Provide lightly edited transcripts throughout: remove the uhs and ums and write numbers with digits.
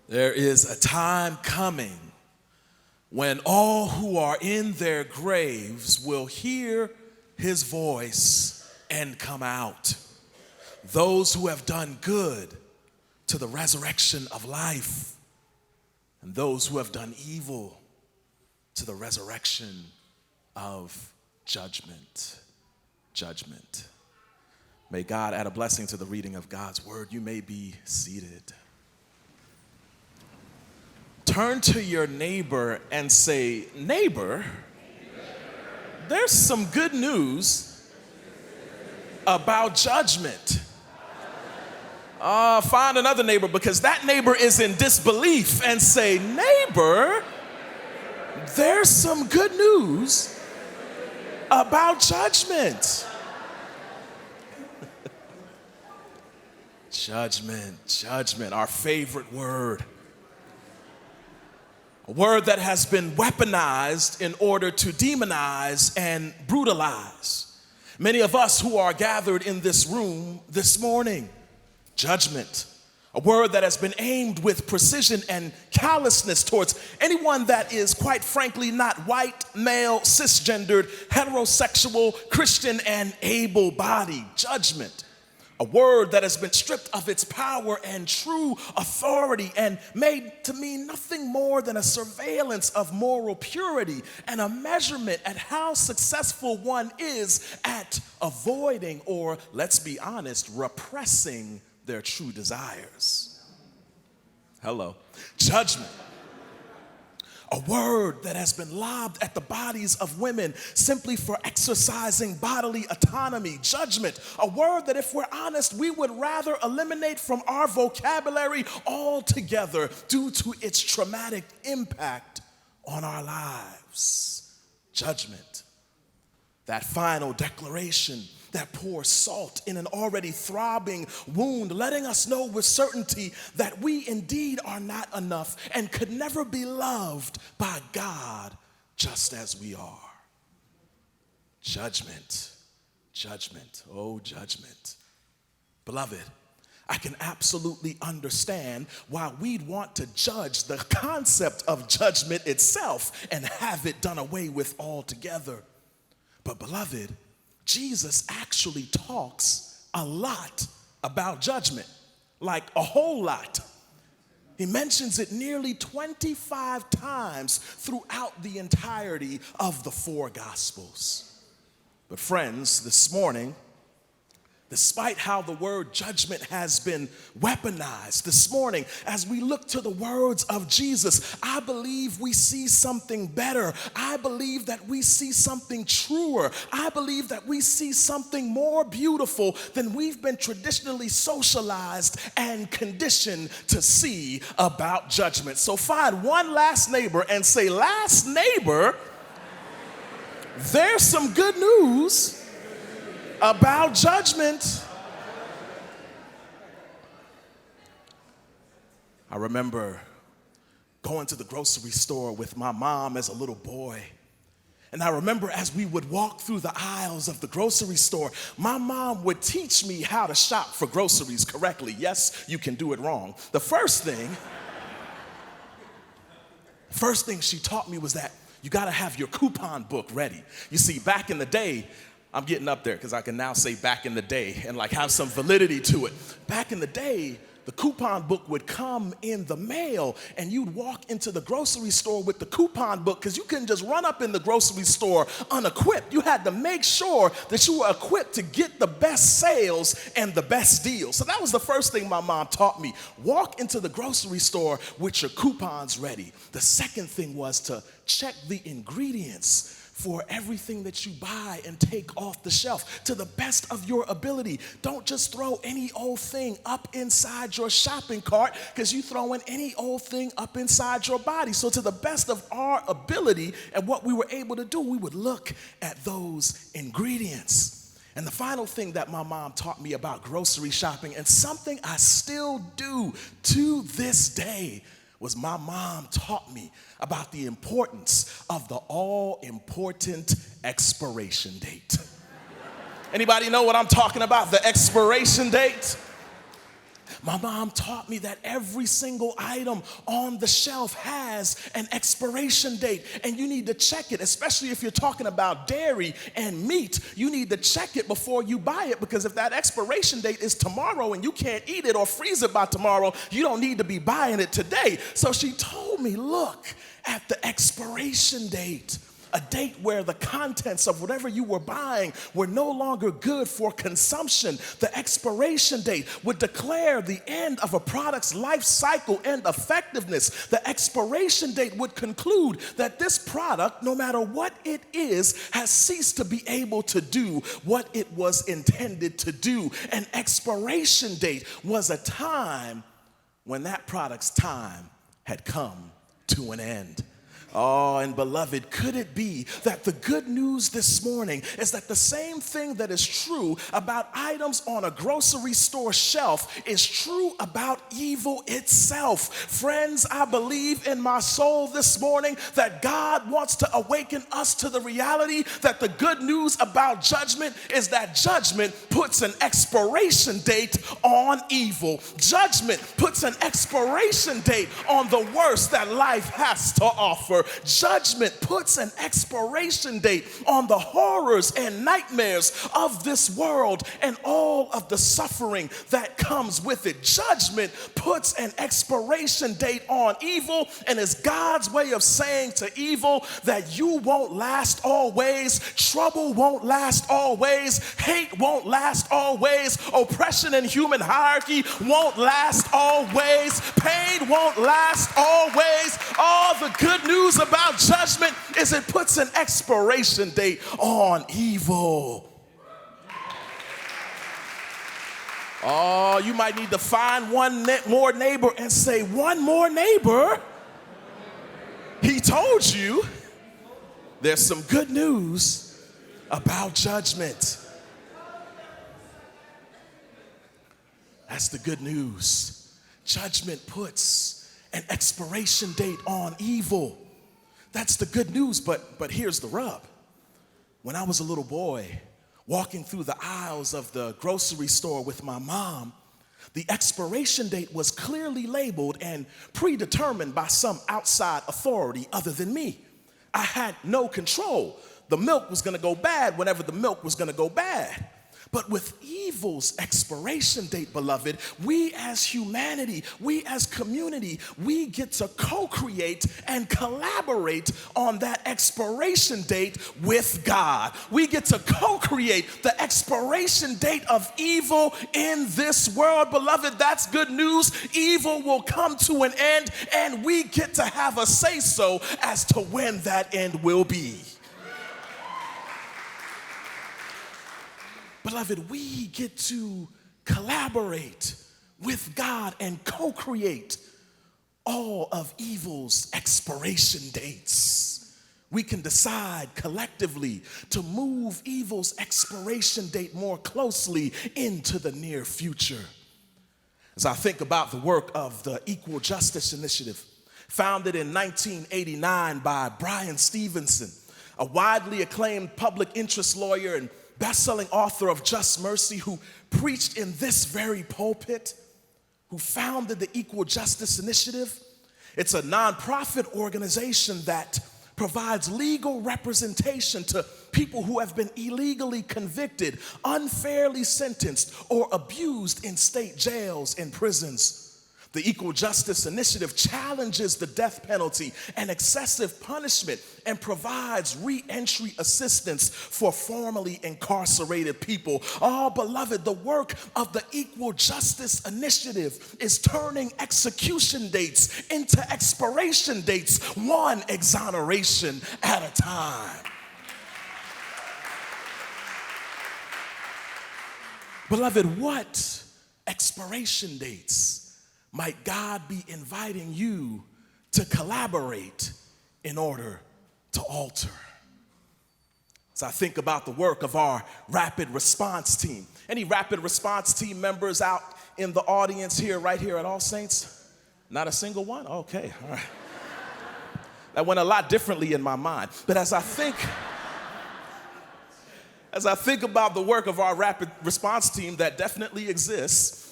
There is a time coming when all who are in their graves will hear his voice and come out. Those who have done good to the resurrection of life, and those who have done evil to the resurrection of judgment. Judgment. May God add a blessing to the reading of God's word. You may be seated. Turn to your neighbor and say, neighbor, there's some good news about judgment. Find another neighbor, because that neighbor is in disbelief, and say, neighbor, there's some good news about judgment. Judgment, our favorite word. A word that has been weaponized in order to demonize and brutalize many of us who are gathered in this room this morning. Judgment, a word that has been aimed with precision and callousness towards anyone that is, quite frankly, not white, male, cisgendered, heterosexual, Christian, and able-bodied. Judgment, a word that has been stripped of its power and true authority and made to mean nothing more than a surveillance of moral purity and a measurement at how successful one is at avoiding, or let's be honest, repressing their true desires. Hello. Judgment. A word that has been lobbed at the bodies of women simply for exercising bodily autonomy. Judgment. A word that, if we're honest, we would rather eliminate from our vocabulary altogether due to its traumatic impact on our lives. Judgment. That final declaration that pours salt in an already throbbing wound, letting us know with certainty that we indeed are not enough and could never be loved by God just as we are. Judgment, oh judgment. Beloved, I can absolutely understand why we'd want to judge the concept of judgment itself and have it done away with altogether. But beloved, Jesus actually talks a lot about judgment, like a whole lot. He mentions it nearly 25 times throughout the entirety of the four Gospels. But friends, this morning, despite how the word judgment has been weaponized, this morning, as we look to the words of Jesus, I believe we see something better. I believe that we see something truer. I believe that we see something more beautiful than we've been traditionally socialized and conditioned to see about judgment. So find one last neighbor and say, last neighbor, there's some good news about judgment. I remember going to the grocery store with my mom as a little boy. And I remember as we would walk through the aisles of the grocery store, my mom would teach me how to shop for groceries correctly. Yes, you can do it wrong. The first thing she taught me was that you gotta have your coupon book ready. You see, back in the day, I'm getting up there because I can now say back in the day and like have some validity to it. Back in the day, the coupon book would come in the mail and you'd walk into the grocery store with the coupon book, because you couldn't just run up in the grocery store unequipped. You had to make sure that you were equipped to get the best sales and the best deals. So that was the first thing my mom taught me. Walk into the grocery store with your coupons ready. The second thing was to check the ingredients for everything that you buy and take off the shelf to the best of your ability. Don't just throw any old thing up inside your shopping cart, because you throwing any old thing up inside your body. So to the best of our ability and what we were able to do, we would look at those ingredients. And the final thing that my mom taught me about grocery shopping, and something I still do to this day, was my mom taught me about the importance of the all-important expiration date. Anybody know what I'm talking about? The expiration date? My mom taught me that every single item on the shelf has an expiration date, and you need to check it, especially if you're talking about dairy and meat. You need to check it before you buy it, because if that expiration date is tomorrow and you can't eat it or freeze it by tomorrow, you don't need to be buying it today. So she told me, look at the expiration date. A date where the contents of whatever you were buying were no longer good for consumption. The expiration date would declare the end of a product's life cycle and effectiveness. The expiration date would conclude that this product, no matter what it is, has ceased to be able to do what it was intended to do. An expiration date was a time when that product's time had come to an end. Oh, and beloved, could it be that the good news this morning is that the same thing that is true about items on a grocery store shelf is true about evil itself? Friends, I believe in my soul this morning that God wants to awaken us to the reality that the good news about judgment is that judgment puts an expiration date on evil. Judgment puts an expiration date on the worst that life has to offer. Judgment puts an expiration date on the horrors and nightmares of this world and all of the suffering that comes with it. Judgment puts an expiration date on evil and is God's way of saying to evil that you won't last always, trouble won't last always, hate won't last always, oppression and human hierarchy won't last always, pain won't last always. All the good news about judgment is it puts an expiration date on evil. Oh, you might need to find one more neighbor and say, one more neighbor. He told you there's some good news about judgment. That's the good news. Judgment puts an expiration date on evil. That's the good news, but here's the rub. When I was a little boy, walking through the aisles of the grocery store with my mom, the expiration date was clearly labeled and predetermined by some outside authority other than me. I had no control. The milk was gonna go bad whenever the milk was gonna go bad. But with evil's expiration date, beloved, we as humanity, we as community, we get to co-create and collaborate on that expiration date with God. We get to co-create the expiration date of evil in this world, beloved. That's good news. Evil will come to an end, and we get to have a say-so as to when that end will be. Beloved, we get to collaborate with God and co-create all of evil's expiration dates. We can decide collectively to move evil's expiration date more closely into the near future. As I think about the work of the Equal Justice Initiative, founded in 1989 by Brian Stevenson, a widely acclaimed public interest lawyer and best-selling author of Just Mercy, who preached in this very pulpit, who founded the Equal Justice Initiative. It's a nonprofit organization that provides legal representation to people who have been illegally convicted, unfairly sentenced, or abused in state jails and prisons. The Equal Justice Initiative challenges the death penalty and excessive punishment and provides re-entry assistance for formerly incarcerated people. Oh, beloved, the work of the Equal Justice Initiative is turning execution dates into expiration dates, one exoneration at a time. Beloved, what expiration dates might God be inviting you to collaborate in order to alter? As I think about the work of our rapid response team, any rapid response team members out in the audience here, right here at All Saints? Not a single one? Okay, all right. That went a lot differently in my mind. But as I think about the work of our rapid response team that definitely exists,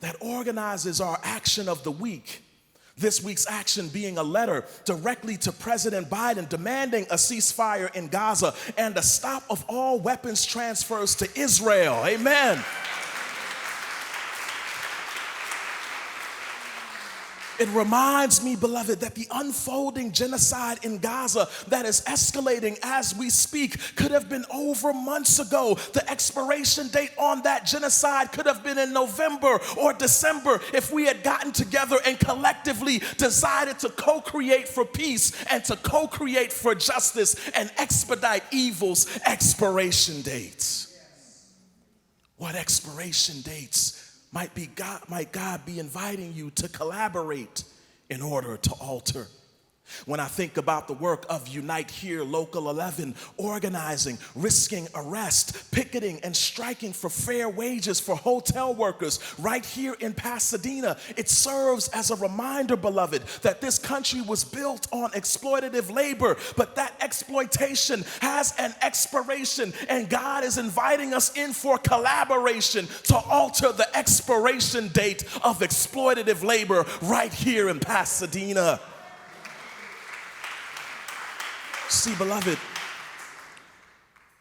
that organizes our action of the week. This week's action being a letter directly to President Biden demanding a ceasefire in Gaza and a stop of all weapons transfers to Israel. Amen. It reminds me, beloved, that the unfolding genocide in Gaza that is escalating as we speak could have been over months ago. The expiration date on that genocide could have been in November or December if we had gotten together and collectively decided to co-create for peace and to co-create for justice and expedite evil's expiration dates. What expiration dates might God be inviting you to collaborate in order to alter? When I think about the work of Unite Here, Local 11, organizing, risking arrest, picketing, and striking for fair wages for hotel workers right here in Pasadena, it serves as a reminder, beloved, that this country was built on exploitative labor, but that exploitation has an expiration, and God is inviting us in for collaboration to alter the expiration date of exploitative labor right here in Pasadena. See, beloved,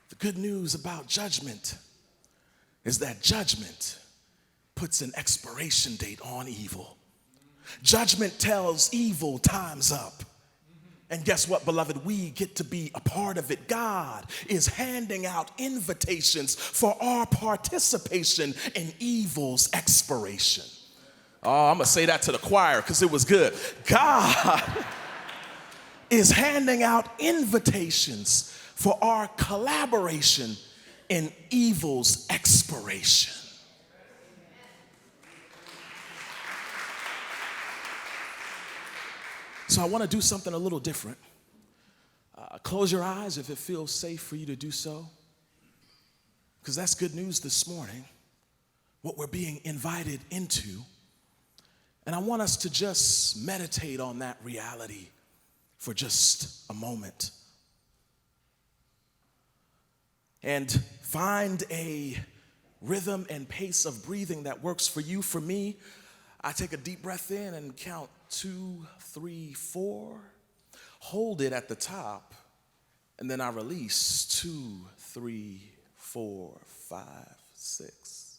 the good news about judgment is that judgment puts an expiration date on evil. Judgment tells evil time's up. And guess what, beloved? We get to be a part of it. God is handing out invitations for our participation in evil's expiration. Oh, I'm going to say that to the choir because it was good. God is handing out invitations for our collaboration in evil's expiration. So I want to do something a little different. Close your eyes if it feels safe for you to do so, because that's good news this morning, what we're being invited into. And I want us to just meditate on that reality for just a moment. And find a rhythm and pace of breathing that works for you. For me, I take a deep breath in and count 2, 3, 4. Hold it at the top, and then I release 2, 3, 4, 5, 6.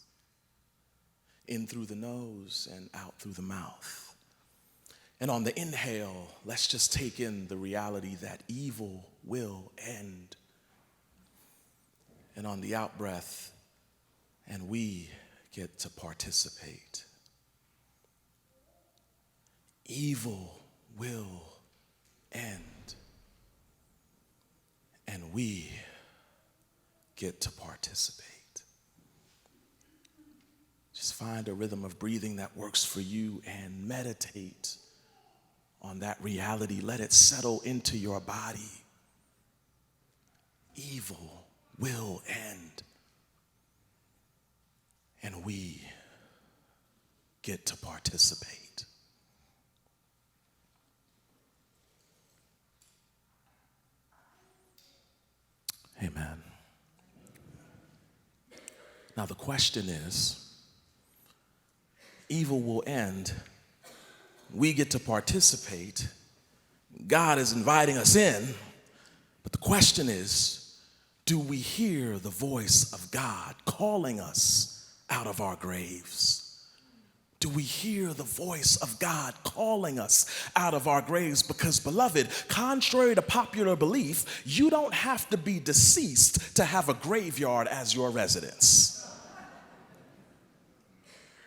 In through the nose and out through the mouth. And on the inhale, let's just take in the reality that evil will end. And on the out breath, and we get to participate. Evil will end. And we get to participate. Just find a rhythm of breathing that works for you and meditate on that reality. Let it settle into your body. Evil will end, and we get to participate. Amen. Now the question is, evil will end, we get to participate. God is inviting us in, but the question is, do we hear the voice of God calling us out of our graves? Do we hear the voice of God calling us out of our graves? Because, beloved, contrary to popular belief, you don't have to be deceased to have a graveyard as your residence.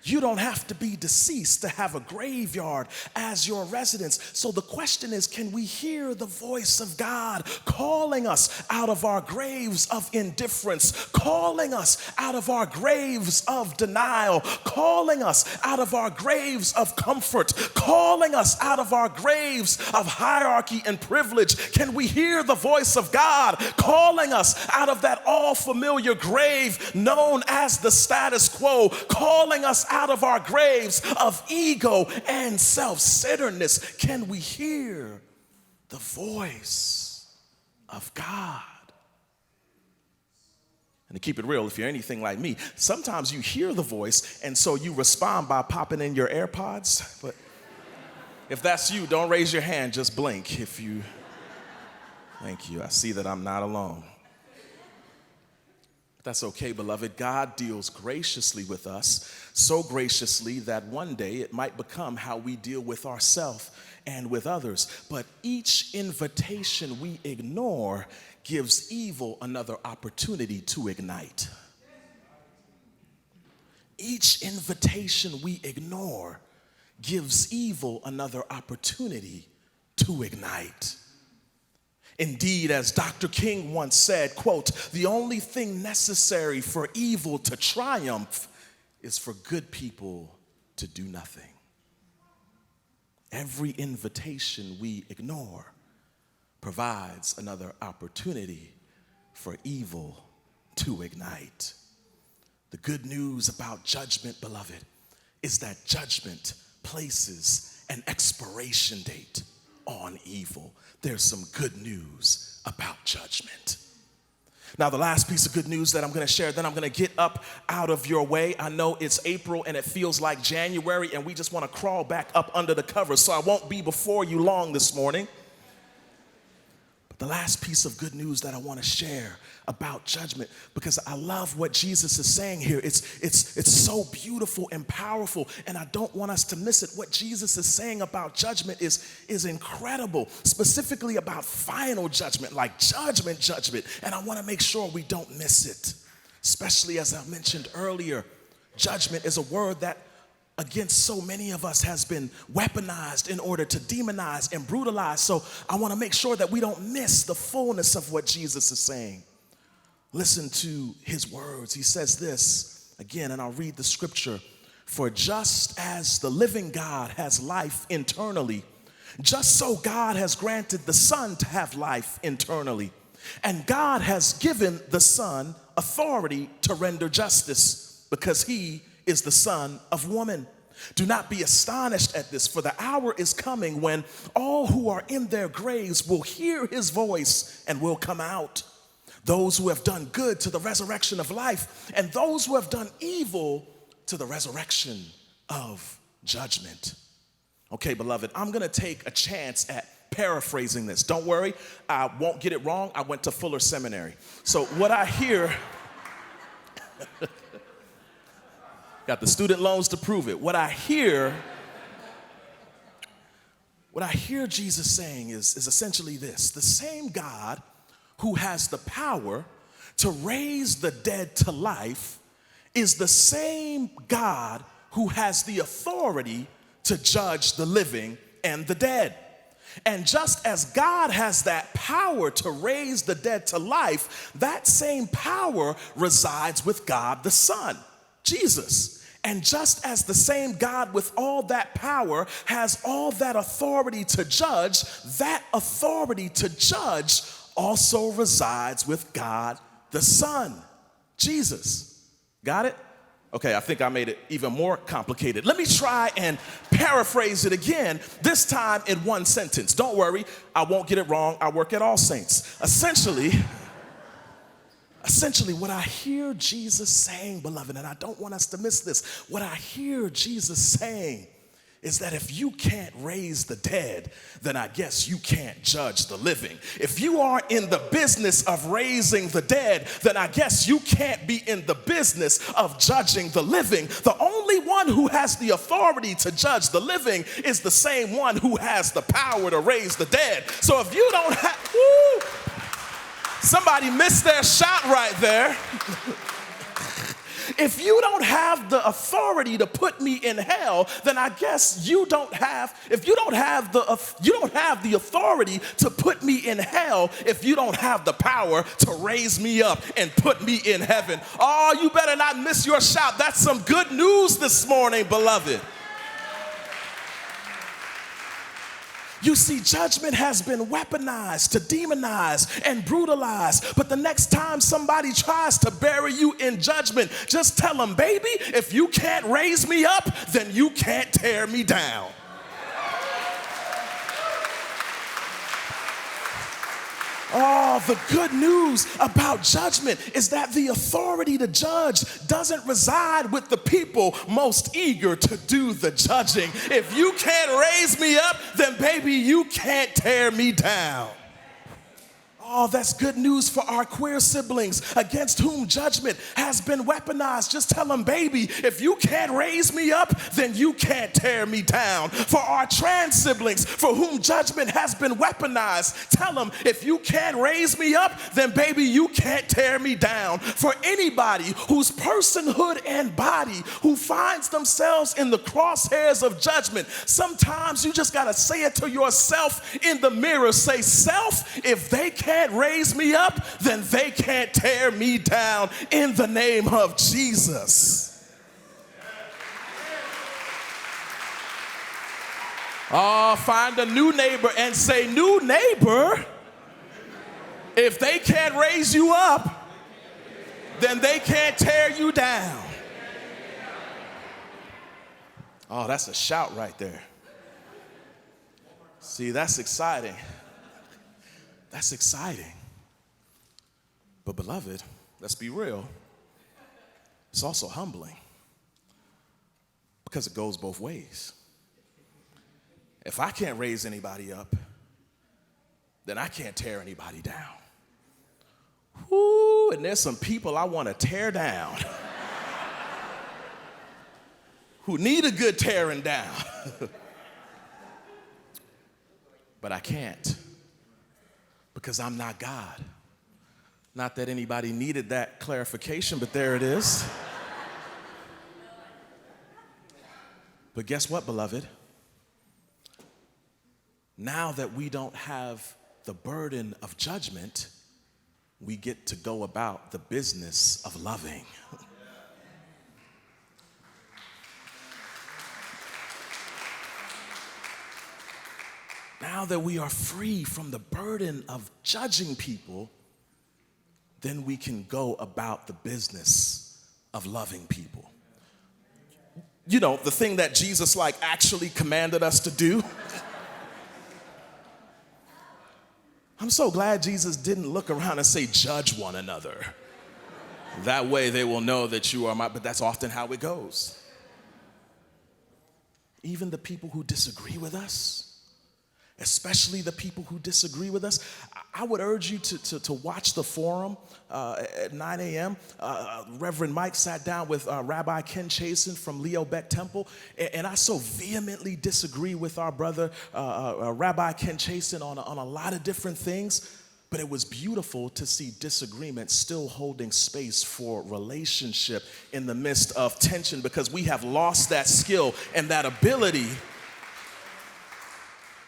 You don't have to be deceased to have a graveyard as your residence. So the question is, can we hear the voice of God calling us out of our graves of indifference, calling us out of our graves of denial, calling us out of our graves of comfort, calling us out of our graves of hierarchy and privilege? Can we hear the voice of God calling us out of that all familiar grave known as the status quo, calling us out of our graves of ego and self-centeredness? Can we hear the voice of God? And to keep it real, if you're anything like me, sometimes you hear the voice, and so you respond by popping in your AirPods. But if that's you, don't raise your hand, just blink. Thank you. I see that I'm not alone. But that's okay, beloved. God deals graciously with us, so graciously that one day it might become how we deal with ourselves and with others. But each invitation we ignore gives evil another opportunity to ignite. Each invitation we ignore gives evil another opportunity to ignite. Indeed, as Dr. King once said, quote, "The only thing necessary for evil to triumph is for good people to do nothing." Every invitation we ignore provides another opportunity for evil to ignite. The good news about judgment, beloved, is that judgment places an expiration date on evil. There's some good news about judgment. Now, the last piece of good news that I'm going to share, then I'm going to get up out of your way. I know it's April and it feels like January, and we just want to crawl back up under the covers, so I won't be before you long this morning. The last piece of good news that I want to share about judgment, because I love what Jesus is saying here. It's so beautiful and powerful, and I don't want us to miss it. What Jesus is saying about judgment is incredible, specifically about final judgment, like judgment. And I want to make sure we don't miss it, especially as I mentioned earlier. Judgment is a word that against so many of us has been weaponized in order to demonize and brutalize. So I want to make sure that we don't miss the fullness of what Jesus is saying. Listen to his words. He says this again, and I'll read the scripture. "For just as the living God has life internally, just so God has granted the Son to have life internally. And God has given the Son authority to render justice, because he is the son of woman. Do not be astonished at this, for the hour is coming when all who are in their graves will hear his voice and will come out. Those who have done good to the resurrection of life, and those who have done evil to the resurrection of judgment." Okay, beloved, I'm going to take a chance at paraphrasing this. Don't worry, I won't get it wrong. I went to Fuller Seminary. So what I hear... Got the student loans to prove it. What I hear Jesus saying is essentially this: the same God who has the power to raise the dead to life is the same God who has the authority to judge the living and the dead. And just as God has that power to raise the dead to life, that same power resides with God the Son, Jesus. And just as the same God with all that power has all that authority to judge, that authority to judge also resides with God the Son, Jesus. Got it? Okay, I think I made it even more complicated. Let me try and paraphrase it again, this time in one sentence. Don't worry, I won't get it wrong. I work at All Saints. Essentially, what I hear Jesus saying, beloved, and I don't want us to miss this, what I hear Jesus saying is that if you can't raise the dead, then I guess you can't judge the living. If you are in the business of raising the dead, then I guess you can't be in the business of judging the living. The only one who has the authority to judge the living is the same one who has the power to raise the dead. So if you don't have... Somebody missed their shot right there. If you don't have the authority to put me in hell, then I guess you don't have the authority to put me in hell if you don't have the power to raise me up and put me in heaven. Oh, you better not miss your shot. That's some good news this morning, beloved. You see, judgment has been weaponized to demonize and brutalize. But the next time somebody tries to bury you in judgment, just tell them, baby, if you can't raise me up, then you can't tear me down. Oh, the good news about judgment is that the authority to judge doesn't reside with the people most eager to do the judging. If you can't raise me up, then baby, you can't tear me down. Oh, that's good news for our queer siblings against whom judgment has been weaponized. Just tell them, baby, if you can't raise me up, then you can't tear me down. For our trans siblings for whom judgment has been weaponized, tell them, if you can't raise me up, then baby, you can't tear me down. For anybody whose personhood and body who finds themselves in the crosshairs of judgment, sometimes you just gotta say it to yourself in the mirror. Say, self, if they can't raise me up, then they can't tear me down in the name of Jesus. Oh, find a new neighbor and say, new neighbor, if they can't raise you up, then they can't tear you down. Oh, that's a shout right there. See, that's exciting. That's exciting. But beloved, let's be real, it's also humbling because it goes both ways. If I can't raise anybody up, then I can't tear anybody down. Woo, and there's some people I want to tear down who need a good tearing down. But I can't. Because I'm not God. Not that anybody needed that clarification, but there it is. But guess what, beloved? Now that we don't have the burden of judgment, we get to go about the business of loving. Now that we are free from the burden of judging people, then we can go about the business of loving people. You know, the thing that Jesus actually commanded us to do. I'm so glad Jesus didn't look around and say, judge one another. That way they will know that you are my, but that's often how it goes. Even the people who disagree with us, especially the people who disagree with us, I would urge you to watch the forum at 9 a.m. Reverend Mike sat down with Rabbi Ken Chasen from Leo Beck Temple, and I so vehemently disagree with our brother Rabbi Ken Chasen on a lot of different things, but it was beautiful to see disagreement still holding space for relationship in the midst of tension, because we have lost that skill and that ability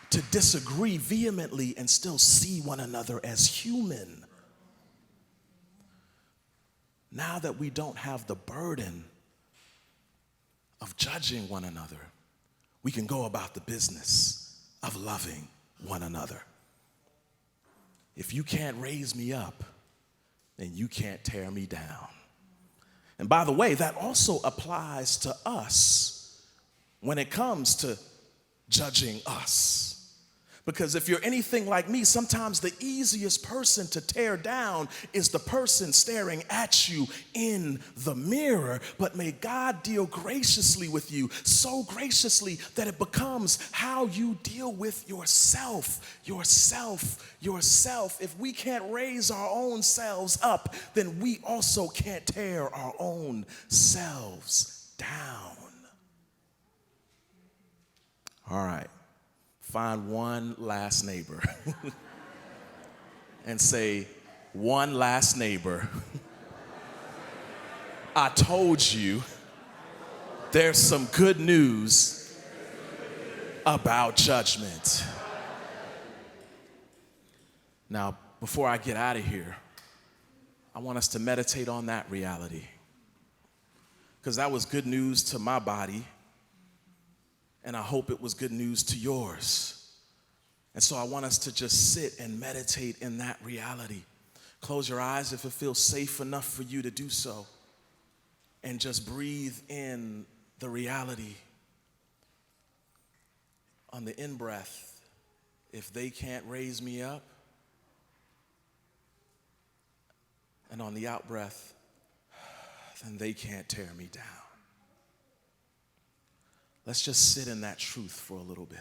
to disagree vehemently and still see one another as human. Now that we don't have the burden of judging one another, we can go about the business of loving one another. If you can't raise me up, then you can't tear me down. And by the way, that also applies to us when it comes to judging us. Because if you're anything like me, sometimes the easiest person to tear down is the person staring at you in the mirror. But may God deal graciously with you, so graciously that it becomes how you deal with yourself. If we can't raise our own selves up, then we also can't tear our own selves down. All right. Find one last neighbor and say, one last neighbor, I told you there's some good news about judgment. Now, before I get out of here, I want us to meditate on that reality, because that was good news to my body. And I hope it was good news to yours. And so I want us to just sit and meditate in that reality. Close your eyes if it feels safe enough for you to do so. And just breathe in the reality. On the in-breath, if they can't raise me up, And on the out breath, then they can't tear me down. Let's just sit in that truth for a little bit.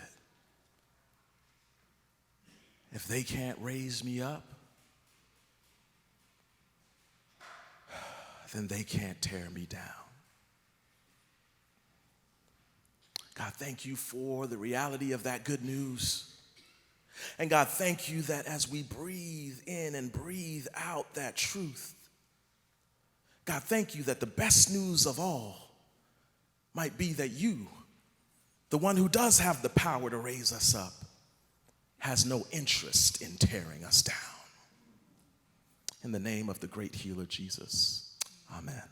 If they can't raise me up, then they can't tear me down. God, thank you for the reality of that good news. And God, thank you that as we breathe in and breathe out that truth, God, thank you that the best news of all might be that you, the one who does have the power to raise us up, has no interest in tearing us down. In the name of the great healer, Jesus, amen.